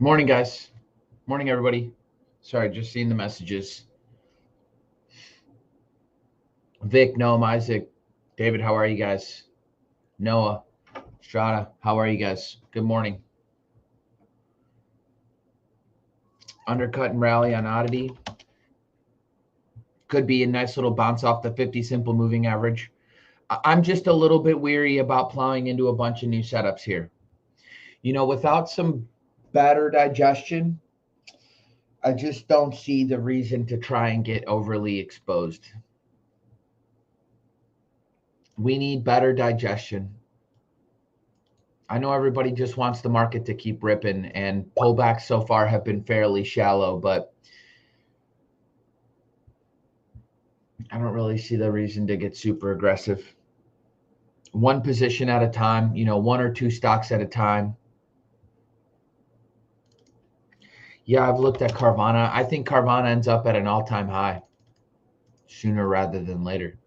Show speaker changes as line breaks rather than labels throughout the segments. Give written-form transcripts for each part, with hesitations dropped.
Morning, guys. Morning, everybody. Sorry, just seeing the messages. Vic, Noam, Isaac, David, how are you guys? Noah, Strata, how are you guys? Good morning. Undercut and rally on oddity. Could be a nice little bounce off the 50 simple moving average. I'm just a little bit weary about plowing into a bunch of new setups here. Without some better digestion, I just don't see the reason to try and get overly exposed. We need better digestion. I know everybody just wants the market to keep ripping, and pullbacks so far have been fairly shallow, but I don't really see the reason to get super aggressive. One position at a time, one or two stocks at a time. Yeah, I've looked at Carvana. I think Carvana ends up at an all-time high sooner rather than later.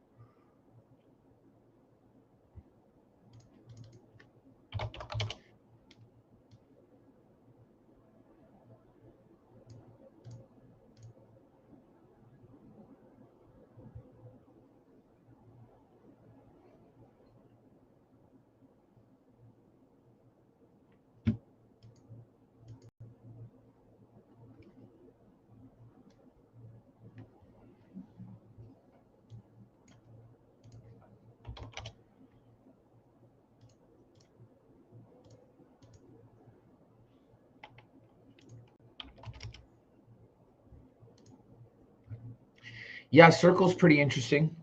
Yeah, Circle's pretty interesting.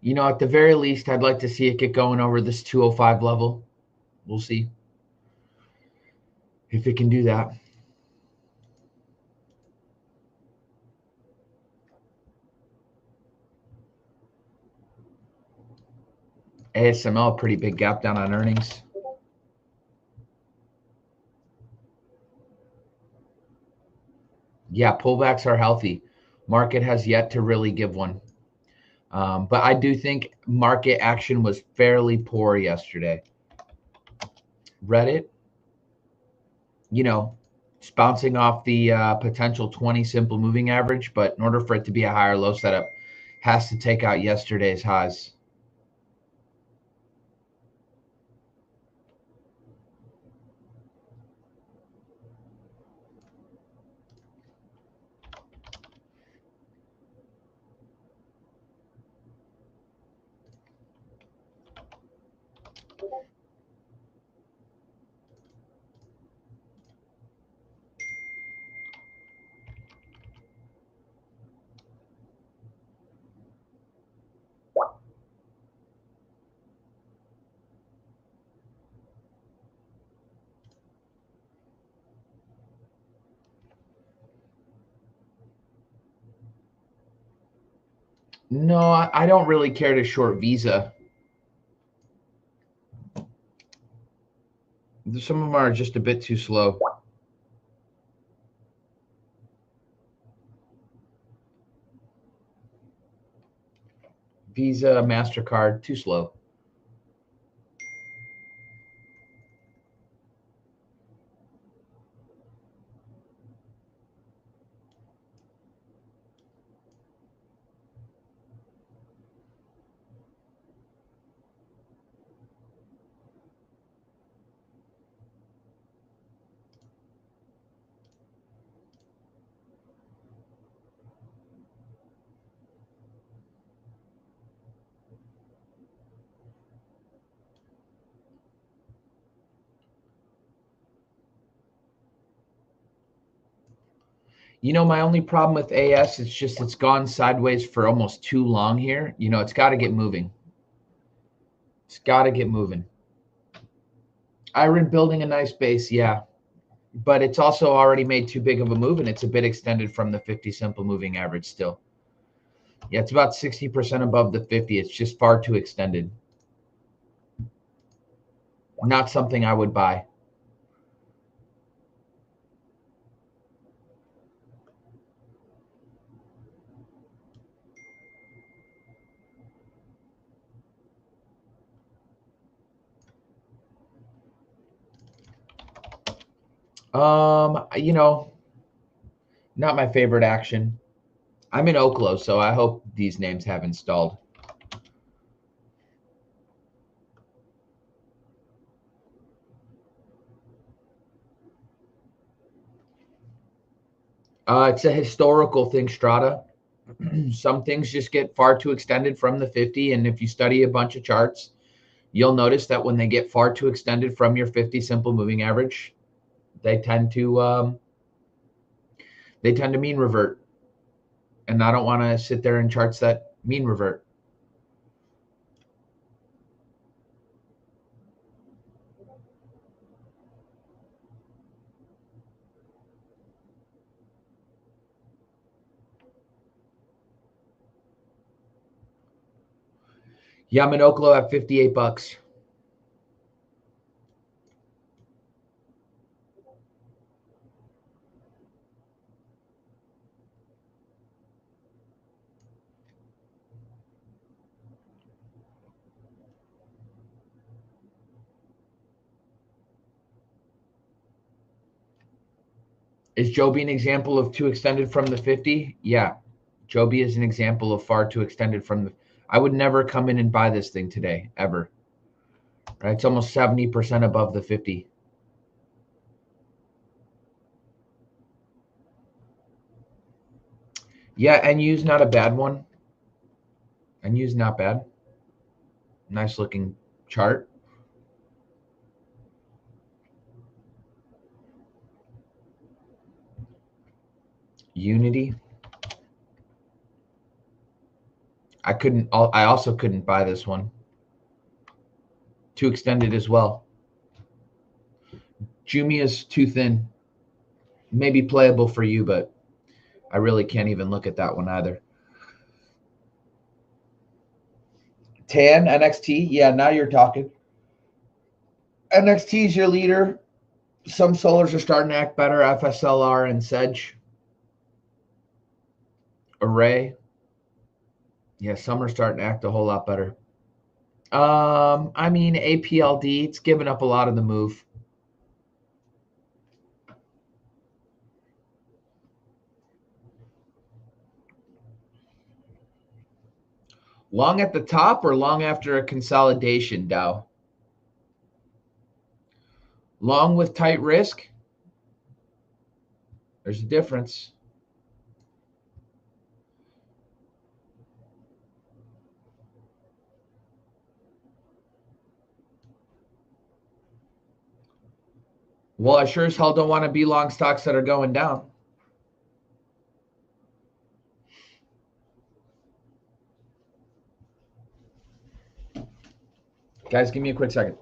At the very least, I'd like to see it get going over this 205 level. We'll see if it can do that. ASML, pretty big gap down on earnings. Yeah, pullbacks are healthy. Market has yet to really give one. But I do think market action was fairly poor yesterday. Reddit, it's bouncing off the potential 20 simple moving average, but in order for it to be a higher low setup, has to take out yesterday's highs. No, I don't really care to short Visa. Some of them are just a bit too slow. Visa, MasterCard, too slow. My only problem with AS is just it's gone sideways for almost too long here. It's got to get moving. It's got to get moving. Iron building a nice base, yeah. But it's also already made too big of a move, and it's a bit extended from the 50 simple moving average still. Yeah, it's about 60% above the 50. It's just far too extended. Not something I would buy. You know, not my favorite action. I'm in Oklo, so I hope these names have installed. It's a historical thing, Strata. Some things just get far too extended from the 50, and if you study a bunch of charts, you'll notice that when they get far too extended from your 50 simple moving average, they tend to mean revert. And I don't want to sit there in charts that mean revert. Yeah, I'm in Oklo at 58 bucks. Is Joby an example of too extended from the 50? Yeah. Joby is an example of far too extended from the. I would never come in and buy this thing today, ever. Right? It's almost 70% above the 50. Yeah, NU's not a bad one. NU's not bad. Nice looking chart. Unity. I also couldn't buy this one. Too extended as well. Jumia's too thin. Maybe playable for you, but I really can't even look at that one either. Tan, NXT. Yeah, now you're talking. NXT is your leader. Some solars are starting to act better. FSLR and Sedge. Array. Yeah, some are starting to act a whole lot better. I mean, APLD, it's given up a lot of the move. Long at the top or long after a consolidation, Dow? Long with tight risk? There's a difference. Well, I sure as hell don't want to be long stocks that are going down. Guys, give me a quick second.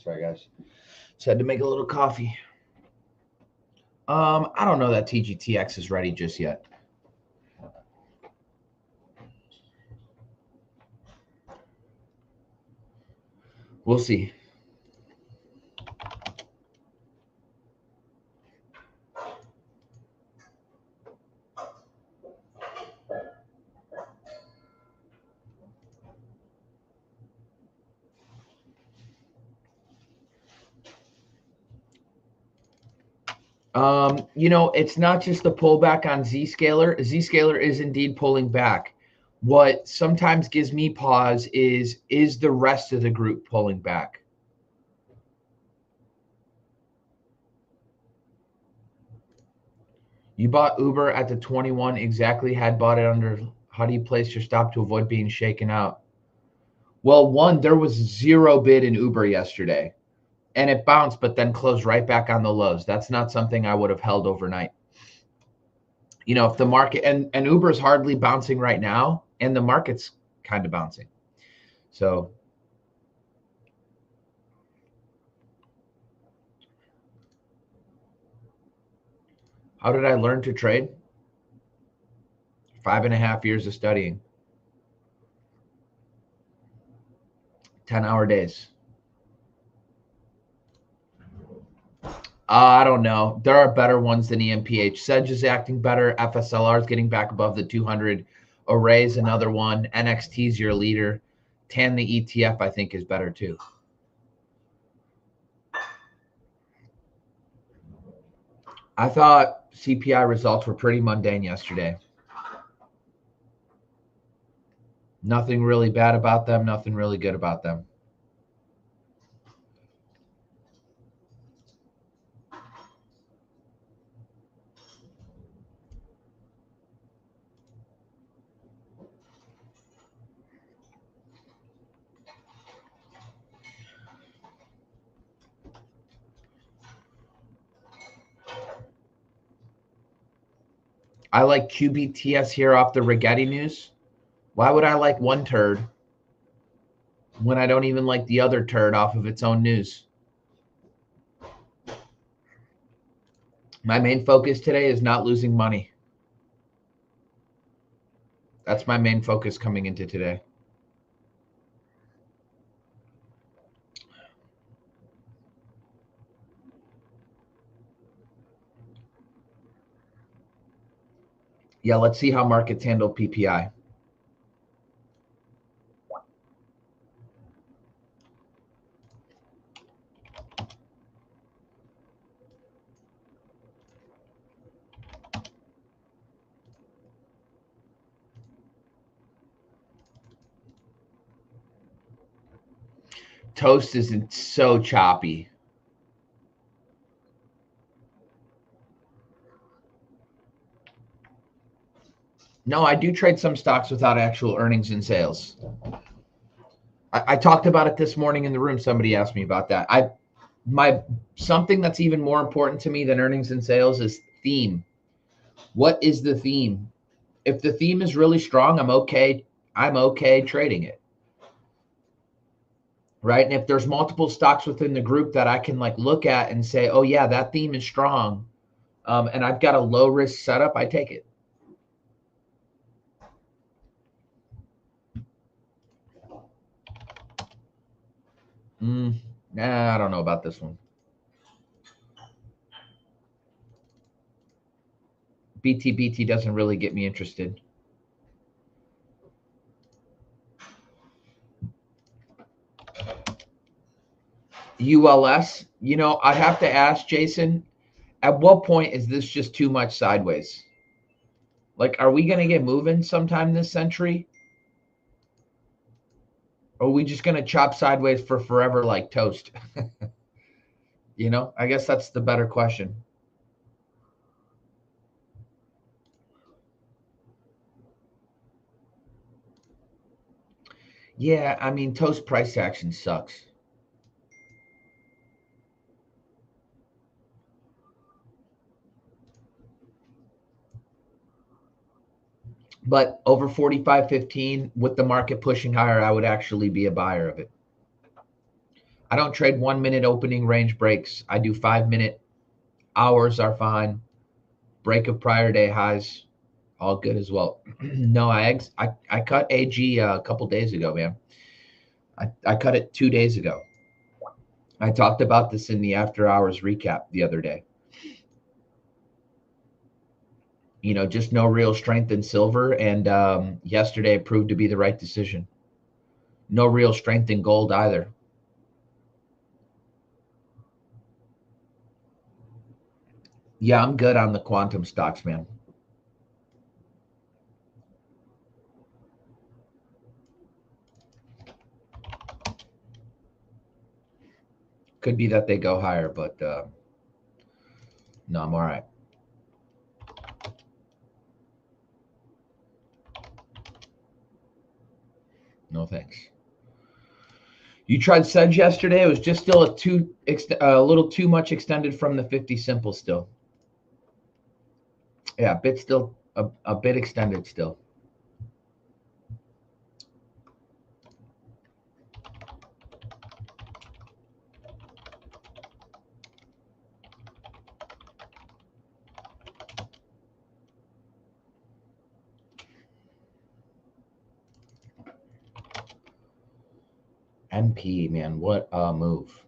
Sorry, guys. Just had to make a little coffee. I don't know that TGTX is ready just yet. We'll see. It's not just the pullback on Zscaler. Zscaler is indeed pulling back. What sometimes gives me pause is the rest of the group pulling back? You bought Uber at the 21 exactly, had bought it under. How do you place your stop to avoid being shaken out? Well, one, there was zero bid in Uber yesterday and it bounced, but then closed right back on the lows. That's not something I would have held overnight. If the market and Uber's hardly bouncing right now and the market's kind of bouncing. So how did I learn to trade? 5.5 years of studying. 10-hour days. I don't know. There are better ones than EMPH. Sedge is acting better. FSLR is getting back above the 200. Array's another one. NXT's your leader. TAN, the ETF, I think is better too. I thought CPI results were pretty mundane yesterday. Nothing really bad about them. Nothing really good about them. I like QBTS here off the Rigetti news. Why would I like one turd when I don't even like the other turd off of its own news? My main focus today is not losing money. That's my main focus coming into today. Yeah, let's see how markets handle PPI. Toast isn't so choppy. No, I do trade some stocks without actual earnings and sales. I talked about it this morning in the room. Somebody asked me about that. Something that's even more important to me than earnings and sales is theme. What is the theme? If the theme is really strong, I'm okay trading it. Right? And if there's multiple stocks within the group that I can look at and say, oh yeah, that theme is strong, and I've got a low risk setup, I take it. Nah, I don't know about this one. BTBT doesn't really get me interested. ULS, I'd have to ask Jason, at what point is this just too much sideways? Are we going to get moving sometime this century? Or are we just going to chop sideways for forever like toast? I guess that's the better question. Yeah, I mean, toast price action sucks. But over 45.15 with the market pushing higher, I would actually be a buyer of it. I don't trade 1 minute opening range breaks. I do 5 minute. Hours are fine. Break of prior day highs, all good as well. No, I cut AG a couple days ago, man. I cut it 2 days ago. I talked about this in the after hours recap the other day. Just no real strength in silver, and yesterday it proved to be the right decision. No real strength in gold either. Yeah, I'm good on the quantum stocks, man. Could be that they go higher, but no, I'm all right. No thanks. You tried Sedge yesterday. It was just still a little too much extended from the 50 simple still. Yeah, bit still a bit extended still. NP, man, what a move.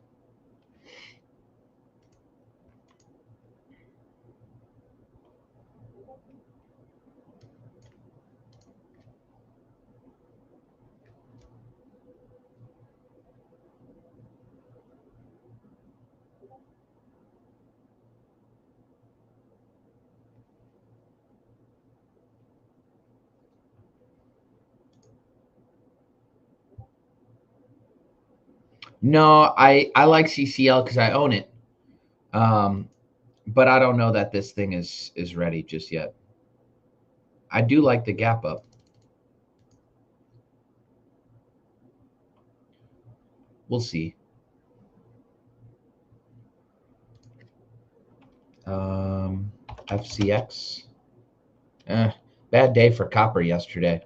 No, I like CCL because I own it. But I don't know that this thing is ready just yet. I do like the gap up. We'll see. FCX. Bad day for copper yesterday.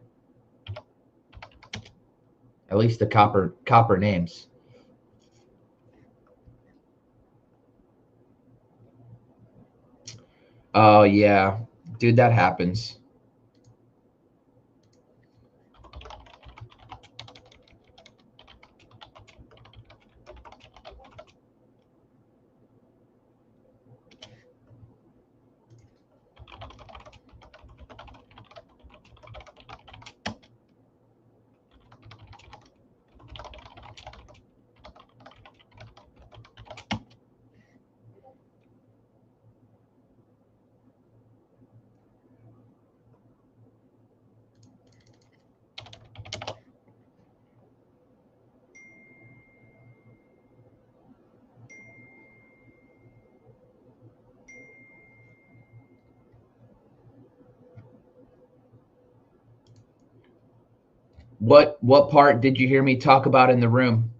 At least the copper names. Oh yeah, dude, that happens. What part did you hear me talk about in the room?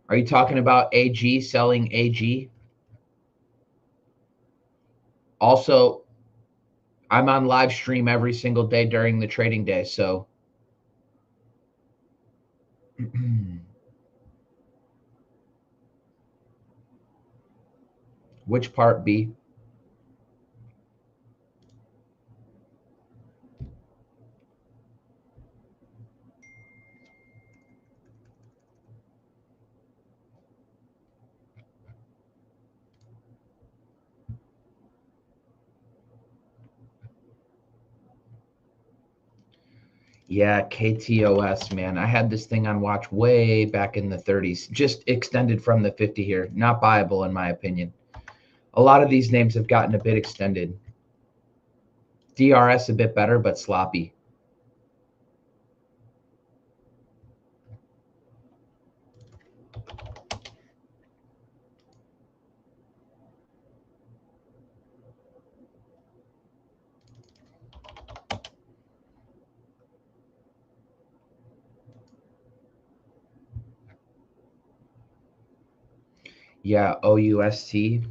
Are you talking about AG selling AG? Also, I'm on live stream every single day during the trading day, so which part B? Yeah, KTOS, man. I had this thing on watch way back in the 30s, just extended from the 50 here. Not buyable, in my opinion. A lot of these names have gotten a bit extended. DRS a bit better, but sloppy. Yeah, OUST.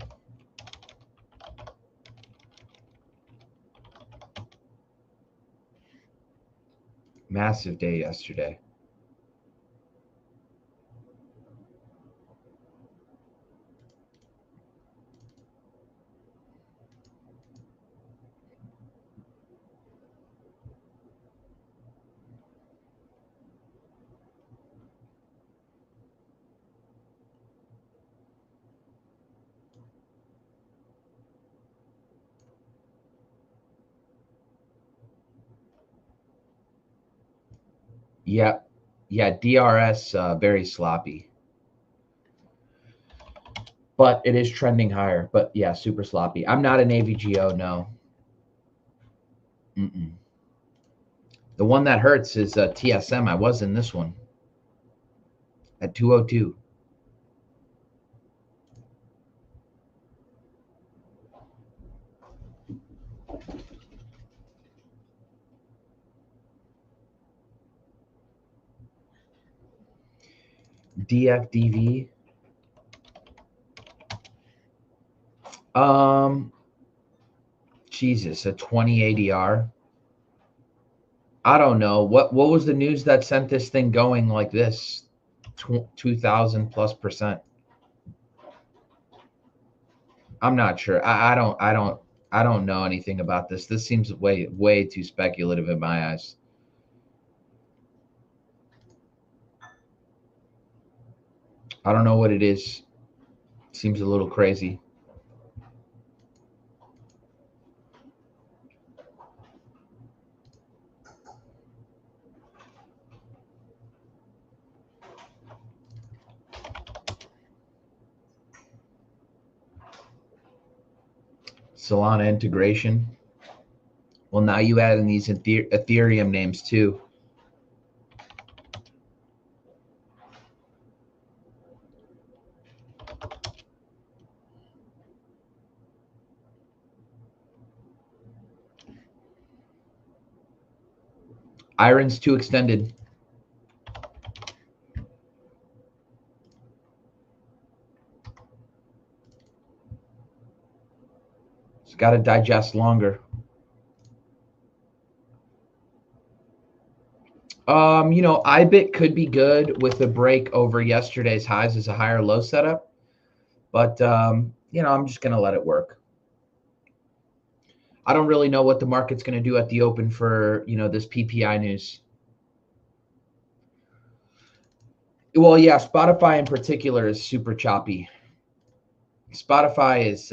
Massive day yesterday. Yeah, yeah, DRS very sloppy. but it is trending higher. But yeah, super sloppy. I'm not an AVGO, no. The one that hurts is TSM. I was in this one at 202. DFDV. Jesus, a 20 ADR. I don't know. What was the news that sent this thing going like this? 2,000+%. I'm not sure. I don't know anything about this. This seems way too speculative in my eyes. I don't know what it is. Seems a little crazy. Solana integration. Well, now you add in these Ethereum names too. Iron's too extended. It's got to digest longer. IBIT could be good with a break over yesterday's highs as a higher low setup, but I'm just going to let it work. I don't really know what the market's going to do at the open for, this PPI news. Well, yeah, Spotify in particular is super choppy. Spotify is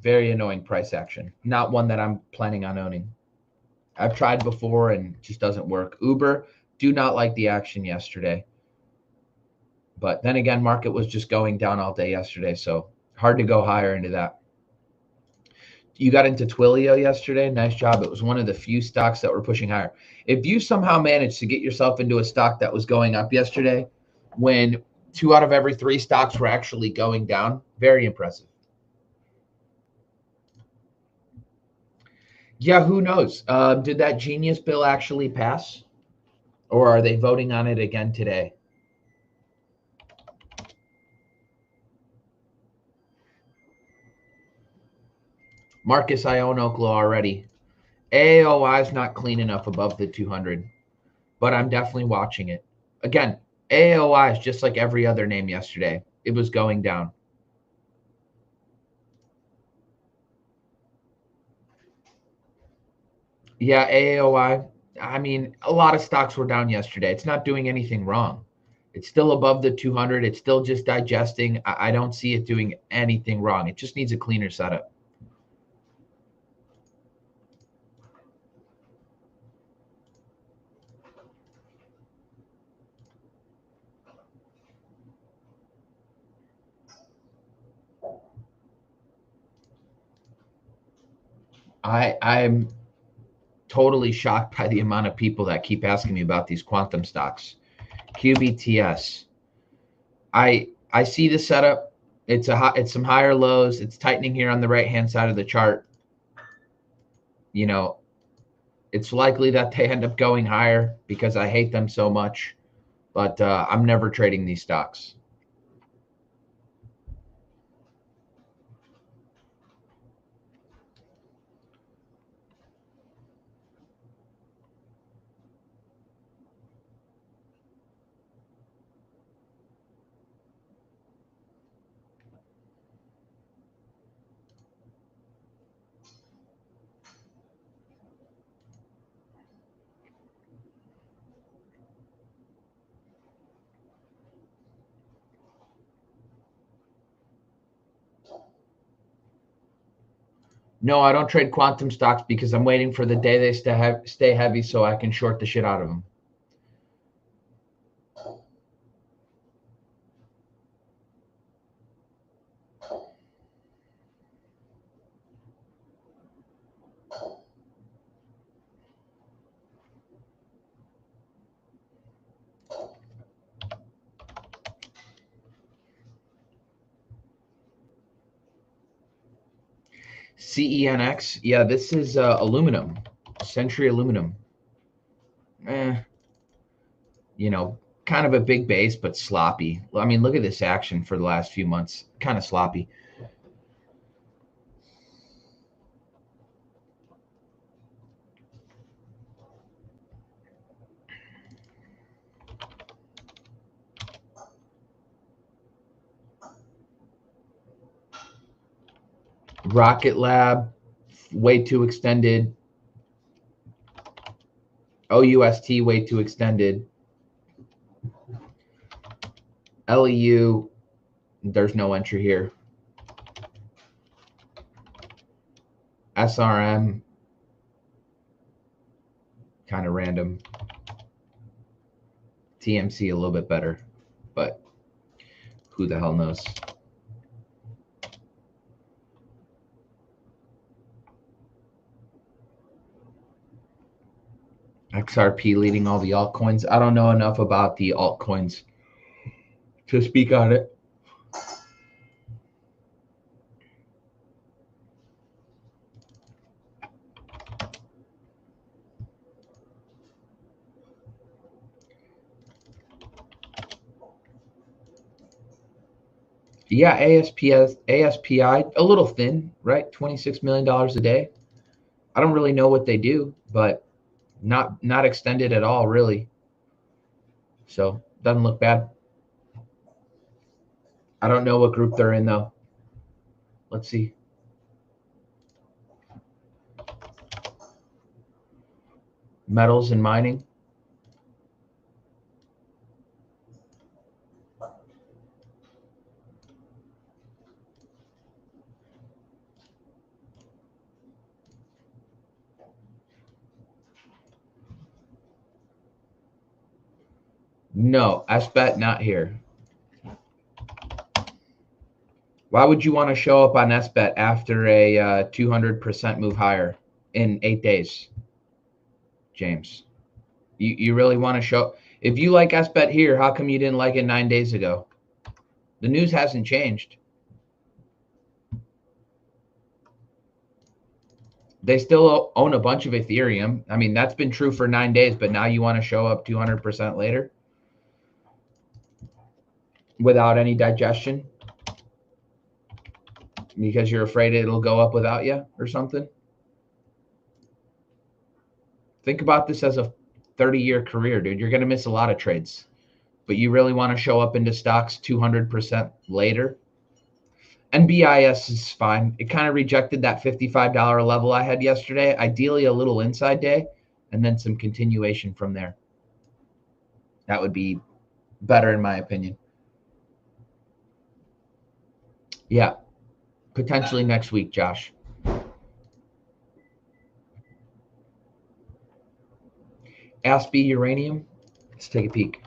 very annoying price action. Not one that I'm planning on owning. I've tried before and it just doesn't work. Uber, do not like the action yesterday. But then again, market was just going down all day yesterday, so hard to go higher into that. You got into Twilio yesterday. Nice job. It was one of the few stocks that were pushing higher. If you somehow managed to get yourself into a stock that was going up yesterday when 2 out of every 3 stocks were actually going down, very impressive. Yeah, who knows? Did that genius bill actually pass? Or are they voting on it again today? Marcus, I own Oklo already. AOI is not clean enough above the 200, but I'm definitely watching it. Again, AOI is just like every other name yesterday. It was going down. Yeah, AOI. I mean, a lot of stocks were down yesterday. It's not doing anything wrong. It's still above the 200. It's still just digesting. I don't see it doing anything wrong. It just needs a cleaner setup. I'm totally shocked by the amount of people that keep asking me about these quantum stocks. QBTS. I see the setup. It's some higher lows. It's tightening here on the right-hand side of the chart. It's likely that they end up going higher because I hate them so much. But I'm never trading these stocks. No, I don't trade quantum stocks because I'm waiting for the day they stay heavy so I can short the shit out of them. CENX. Yeah, this is aluminum, Century Aluminum. You know, kind of a big base, but sloppy. I mean, look at this action for the last few months. Kind of sloppy. Rocket Lab, way too extended. OUST, way too extended. LEU, there's no entry here. SRM, kind of random. TMC, a little bit better, but who the hell knows? XRP leading all the altcoins. I don't know enough about the altcoins to speak on it. Yeah, ASPI, a little thin, right? $26 million a day. I don't really know what they do, but not extended at all, really. So doesn't look bad. I don't know what group they're in though. Let's see. Metals and mining. No, SBET not here. Why would you want to show up on SBET after a 200% move higher in 8 days, James? You really want to show? If you like SBET here, how come you didn't like it 9 days ago? The news hasn't changed. They still own a bunch of Ethereum. I mean, that's been true for 9 days, but now you want to show up 200% later without any digestion because you're afraid it'll go up without you or something? Think about this as a 30-year career, dude. You're going to miss a lot of trades, but you really want to show up into stocks 200% later? And BIS is fine. It kind of rejected that $55 level I had yesterday. Ideally, a little inside day and then some continuation from there. That would be better in my opinion. Yeah, potentially next week, Josh. ASPI uranium. Let's take a peek.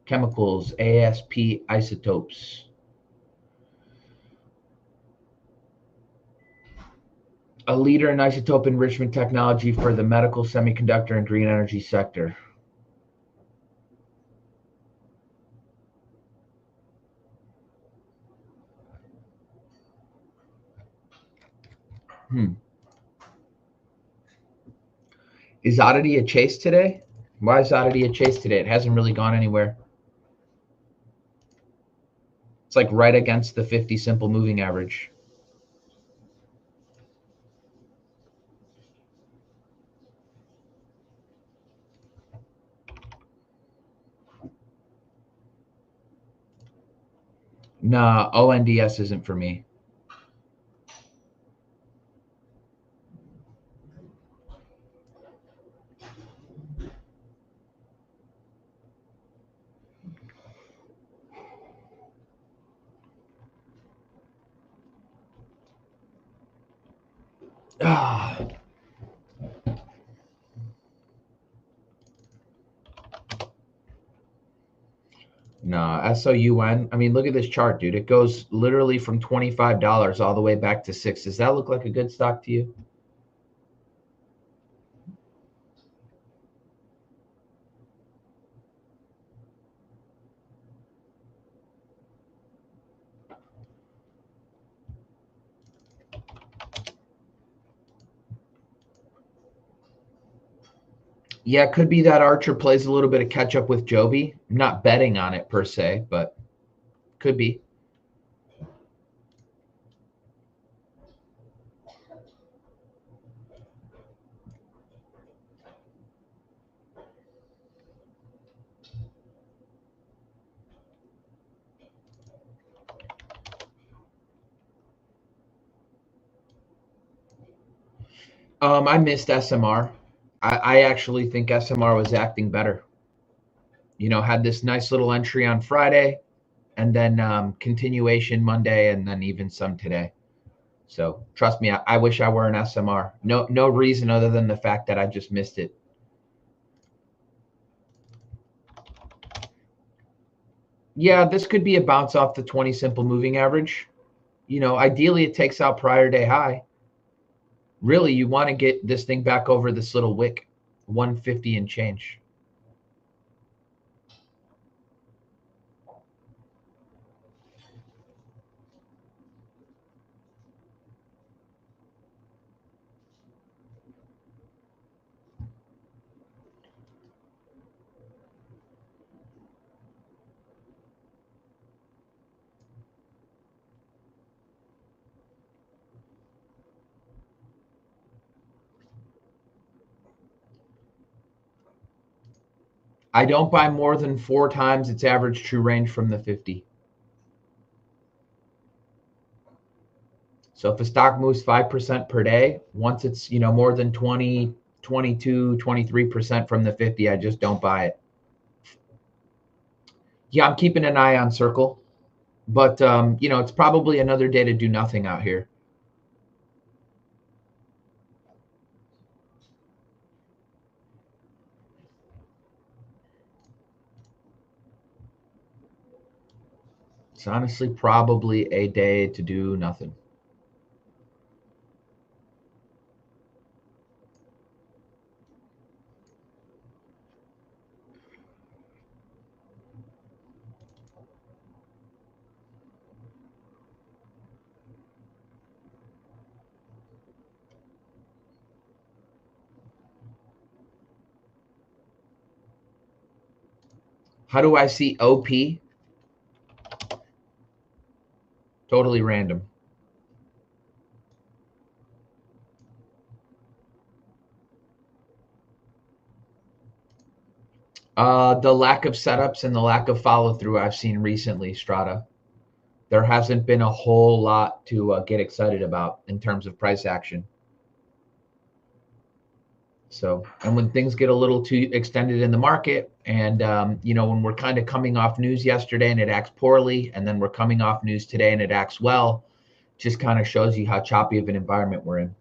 Chemicals, ASP isotopes. A leader in isotope enrichment technology for the medical, semiconductor, and green energy sector. Is oddity a chase today? Why is oddity a chase today? It hasn't really gone anywhere. It's like right against the 50 simple moving average. Nah, ONDS isn't for me. Ah. Nah, SOUN. I mean, look at this chart, dude. It goes literally from $25 all the way back to $6. Does that look like a good stock to you? Yeah, it could be that Archer plays a little bit of catch up with Joby. I'm not betting on it per se, but could be. I missed SMR. I actually think SMR was acting better. You know, had this nice little entry on Friday, and then continuation Monday, and then even some today. So trust me, I wish I were an SMR. No reason other than the fact that I just missed it. Yeah, this could be a bounce off the 20 simple moving average. You know, ideally it takes out prior day high. Really, you want to get this thing back over this little wick, 150 and change. I don't buy more than 4 times its average true range from the 50. So if a stock moves 5% per day, once it's, you know, more than 20, 22, 23% from the 50, I just don't buy it. Yeah, I'm keeping an eye on Circle, but you know, it's probably another day to do nothing out here. It's honestly probably a day to do nothing. How do I see OP? Totally random. The lack of setups and the lack of follow through I've seen recently, Strata. There hasn't been a whole lot to get excited about in terms of price action. So, and when things get a little too extended in the market, and you know, when we're kind of coming off news yesterday and it acts poorly, and then we're coming off news today and it acts well, just kind of shows you how choppy of an environment we're in.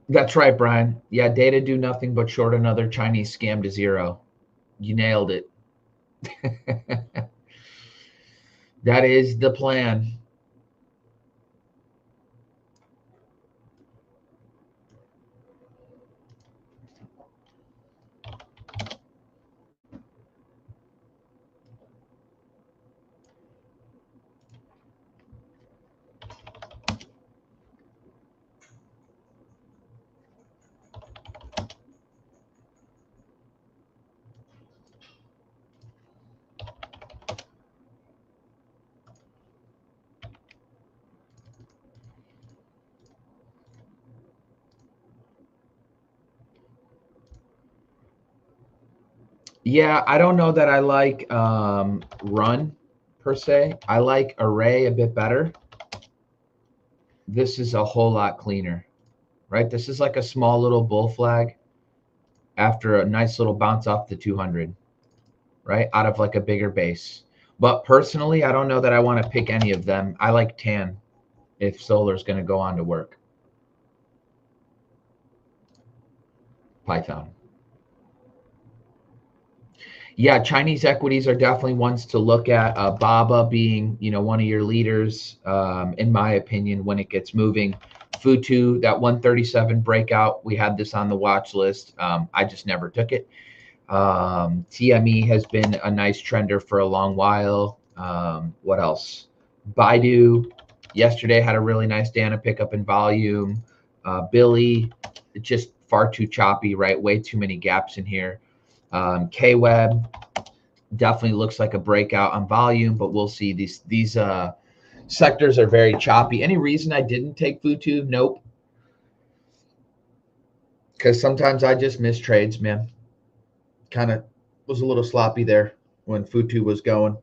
That's right, Brian. Yeah, data do nothing but short another Chinese scam to zero. You nailed it. That is the plan. Yeah, I don't know that I like run per se. I like array a bit better. This is a whole lot cleaner, right? This is like a small little bull flag after a nice little bounce off the 200, right? Out of like a bigger base. But personally, I don't know that I want to pick any of them. I like tan if solar's going to go on to work. Python. Yeah, Chinese equities are definitely ones to look at. BABA being, you know, one of your leaders, in my opinion, when it gets moving. Futu, that 137 breakout, we had this on the watch list. I just never took it. TME has been a nice trender for a long while. What else? Baidu, Yesterday had a really nice Dana pickup in volume. Billy, just far too choppy, right? Way too many gaps in here. K-Web definitely looks like a breakout on volume, but we'll see. These sectors are very choppy. Any reason I didn't take Futu? Nope. Because sometimes I just miss trades, man. Kind of was a little sloppy there when Futu was going.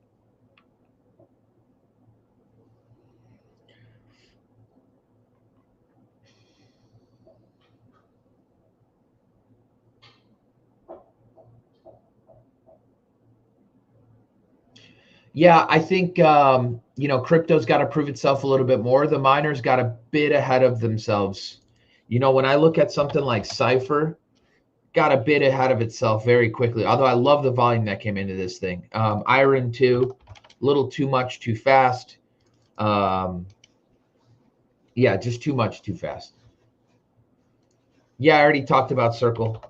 Yeah, I think crypto's got to prove itself a little bit more. The miners got a bit ahead of themselves. When I look at something like Cypher, got a bit ahead of itself very quickly. Although I love the volume that came into this thing. Iron too, a little too much, too fast. Yeah, just too much, too fast. Yeah, I already talked about Circle.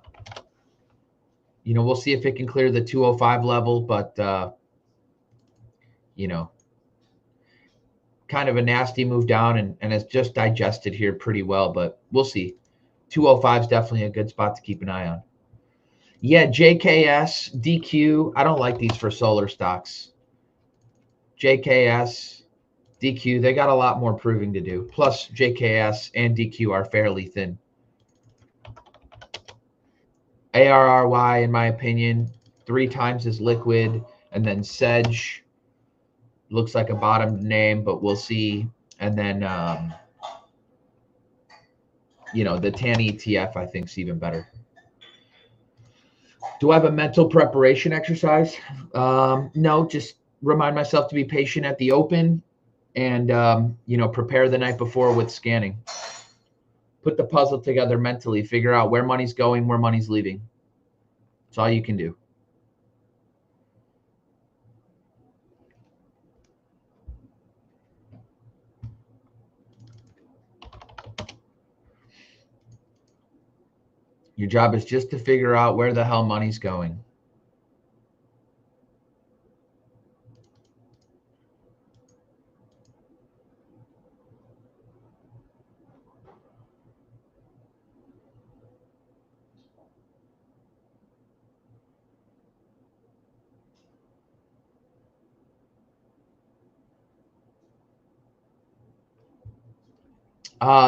We'll see if it can clear the 205 level, but kind of a nasty move down and has just digested here pretty well, but we'll see. 205 is definitely a good spot to keep an eye on. Yeah, JKS, DQ. I don't like these for solar stocks. JKS, DQ, they got a lot more proving to do. Plus, JKS and DQ are fairly thin. ARRY, in my opinion, 3 times as liquid. And then Sedge looks like a bottomed name, but we'll see. And then, the TAN ETF, I think, is even better. Do I have a mental preparation exercise? No, just remind myself to be patient at the open and, prepare the night before with scanning. Put the puzzle together mentally, figure out where money's going, where money's leaving. That's all you can do. Your job is just to figure out where the hell money's going.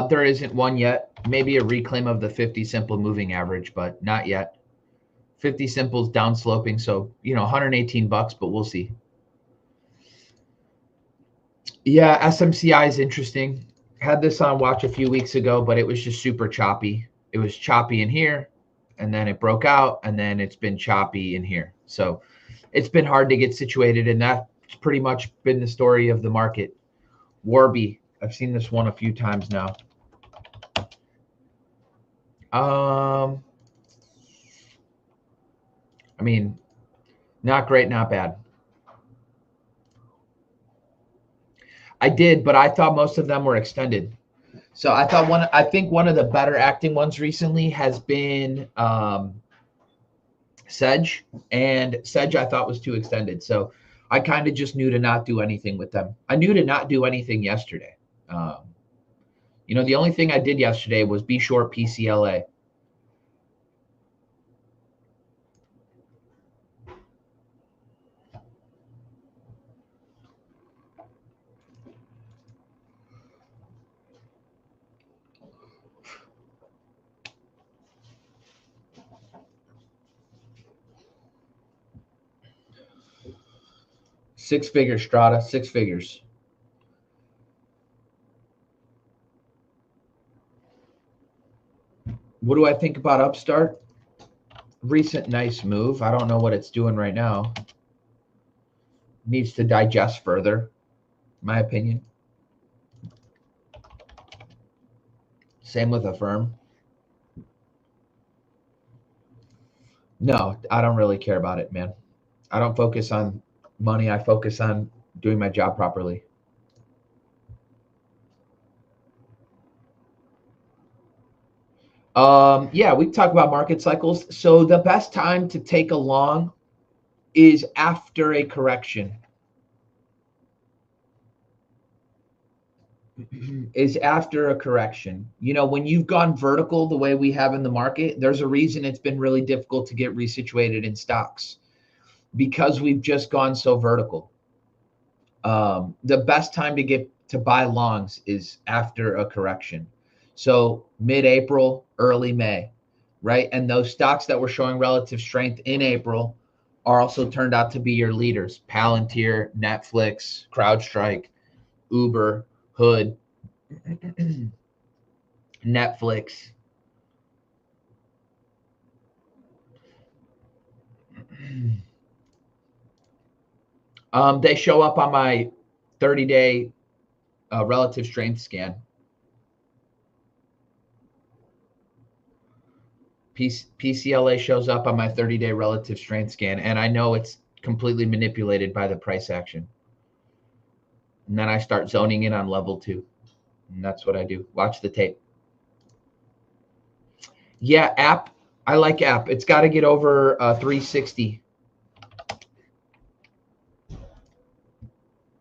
There isn't one yet. Maybe a reclaim of the 50 simple moving average, but not yet. 50 simple's downsloping, so 118 bucks, but we'll see. Yeah, SMCI is interesting. Had this on watch a few weeks ago, but it was just super choppy. It was choppy in here, and then it broke out, and then it's been choppy in here. So it's been hard to get situated, and that's pretty much been the story of the market. Warby, I've seen this one a few times now. I mean, not great, not bad. I did, but I thought most of them were extended. So I think one of the better acting ones recently has been Sedge, and Sedge I thought was too extended. So I kind of just knew to not do anything with them. I knew to not do anything yesterday. The only thing I did yesterday was be short PCLA. Six figures, Strata, 6 figures. What do I think about Upstart? Recent nice move. I don't know what it's doing right now. Needs to digest further, in my opinion. Same with Affirm. No, I don't really care about it, man. I don't focus on money. I focus on doing my job properly. Yeah, we talk about market cycles. So the best time to take a long is after a correction. is after a correction. You know, when you've gone vertical the way we have in the market, there's a reason it's been really difficult to get resituated in stocks because we've just gone so vertical. The best time to get to buy longs is after a correction. So mid-April, early May, right? And those stocks that were showing relative strength in April are also turned out to be your leaders. Palantir, Netflix, CrowdStrike, Uber, Hood, Netflix. They show up on my 30-day relative strength scan. PCLA shows up on my 30-day relative strength scan, and I know it's completely manipulated by the price action. And then I start zoning in on level 2. And that's what I do. Watch the tape. Yeah, app. I like app. It's got to get over 360.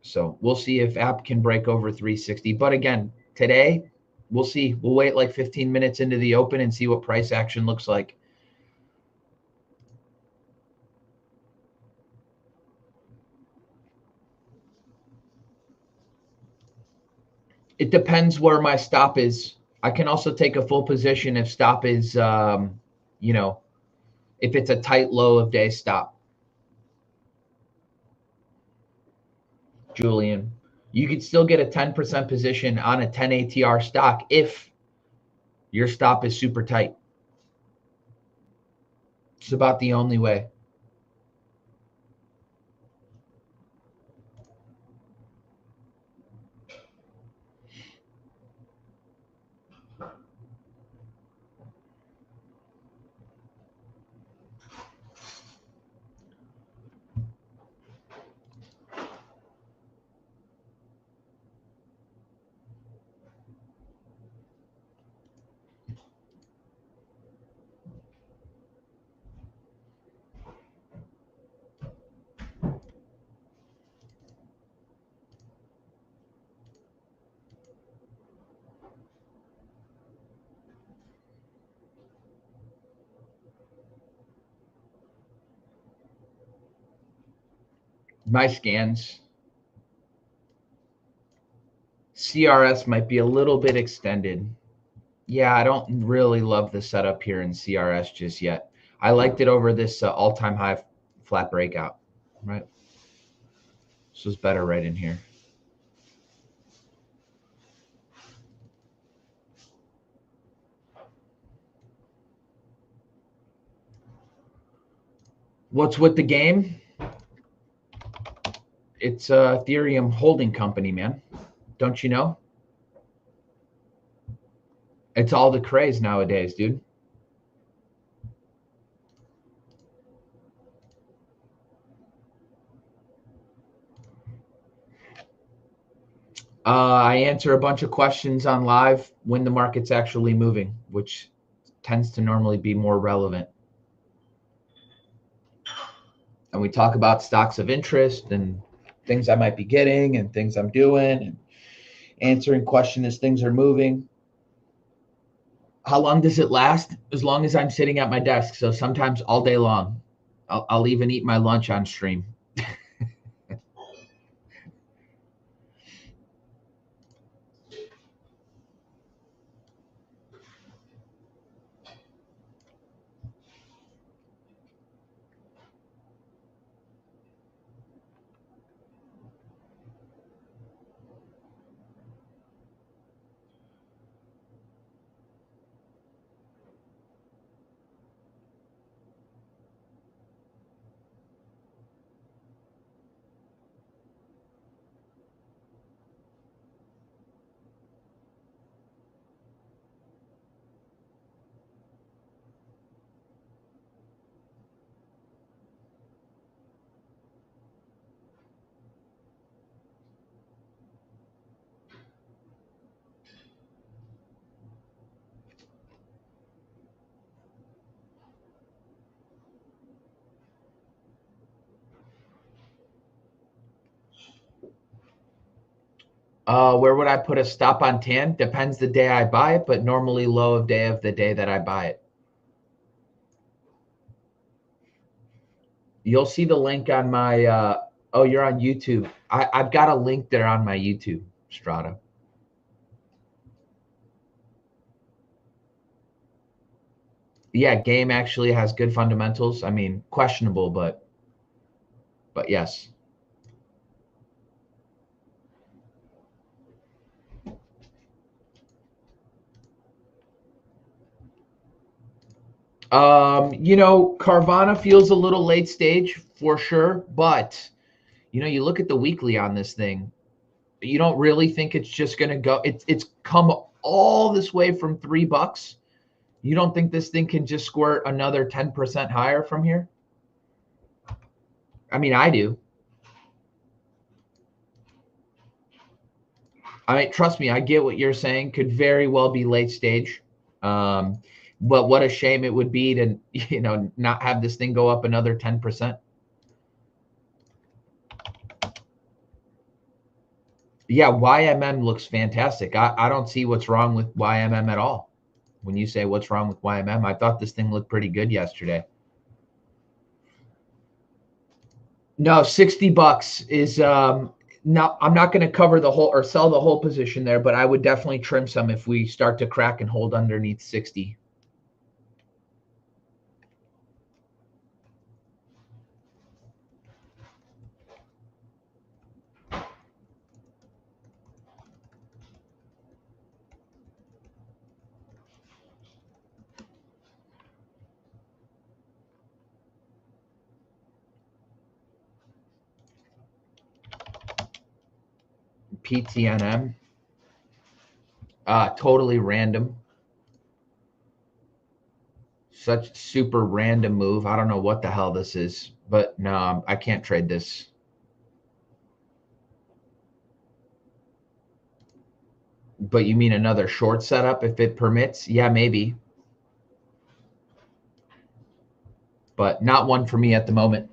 So we'll see if app can break over 360. But again, today, we'll see. We'll wait like 15 minutes into the open and see what price action looks like. It depends where my stop is. I can also take a full position if stop is, you know, if it's a tight low of day stop. Julian, you could still get a 10% position on a 10 ATR stock if your stop is super tight. It's about the only way. My scans, CRS might be a little bit extended. Yeah, I don't really love the setup here in CRS just yet. I liked it over this all-time high flat breakout, right? This was better right in here. What's with the game? It's a Ethereum holding company, man. Don't you know? It's all the craze nowadays, dude. I answer a bunch of questions on live when the market's actually moving, which tends to normally be more relevant. And we talk about stocks of interest and things I might be getting and things I'm doing and answering questions as things are moving. How long does it last? As long as I'm sitting at my desk. So sometimes all day long. I'll even eat my lunch on stream. Where would I put a stop on tan? Depends the day I buy it, but normally low of the day that I buy it. You'll see the link on my, oh, you're on YouTube. I've got a link there on my YouTube, Strata. Yeah, game actually has good fundamentals. I mean, questionable, but yes. You know, Carvana feels a little late stage for sure, but you know, you look at the weekly on this thing, you don't really think it's just going to go. It's come all this way from $3. You don't think this thing can just squirt another 10% higher from here? I mean, I do. I mean, trust me, I get what you're saying. Could very well be late stage. But what a shame it would be to, you know, not have this thing go up another 10%. Yeah, YMM looks fantastic. I don't see what's wrong with YMM at all. When you say what's wrong with YMM, I thought this thing looked pretty good yesterday. No, $60 is now I'm not going to cover the whole or sell the whole position there, but I would definitely trim some if we start to crack and hold underneath 60. PTNM. Totally random. Such super random move. I don't know what the hell this is, but no, I can't trade this. But you mean another short setup if it permits? Yeah, maybe. But not one for me at the moment.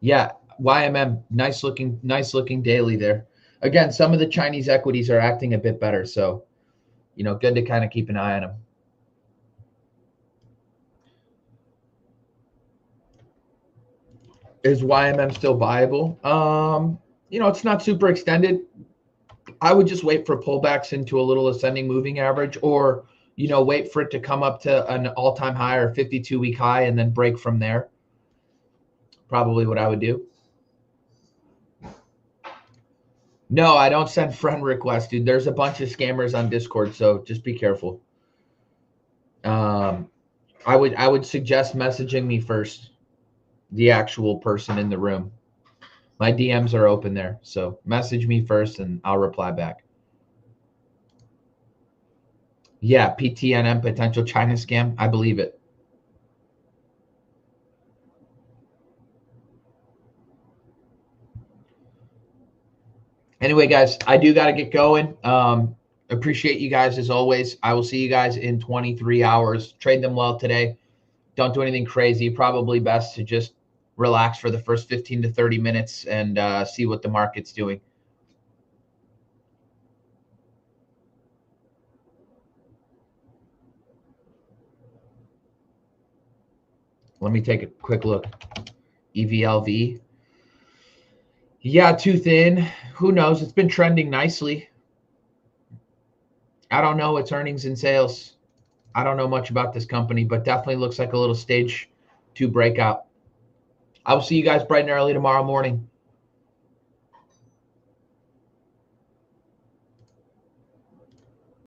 Yeah, YMM, nice looking daily there. Again, some of the Chinese equities are acting a bit better, so you know, good to kind of keep an eye on them. Is YMM still viable? You know, it's not super extended. I would just wait for pullbacks into a little ascending moving average, or you know, wait for it to come up to an all-time high or 52-week high and then break from there. Probably what I would do. No, I don't send friend requests, dude. There's a bunch of scammers on Discord, so just be careful. I would suggest messaging me first, the actual person in the room. My DMs are open there, so message me first and I'll reply back. Yeah, PTNM, potential China scam. I believe it. Anyway, guys, I do got to get going. Appreciate you guys as always. I will see you guys in 23 hours. Trade them well today. Don't do anything crazy. Probably best to just relax for the first 15 to 30 minutes and see what the market's doing. Let me take a quick look. EVLV. Yeah, too thin. Who knows? It's been trending nicely. I don't know its earnings and sales. I don't know much about this company, but definitely looks like a little stage 2 breakout. I will see you guys bright and early tomorrow morning.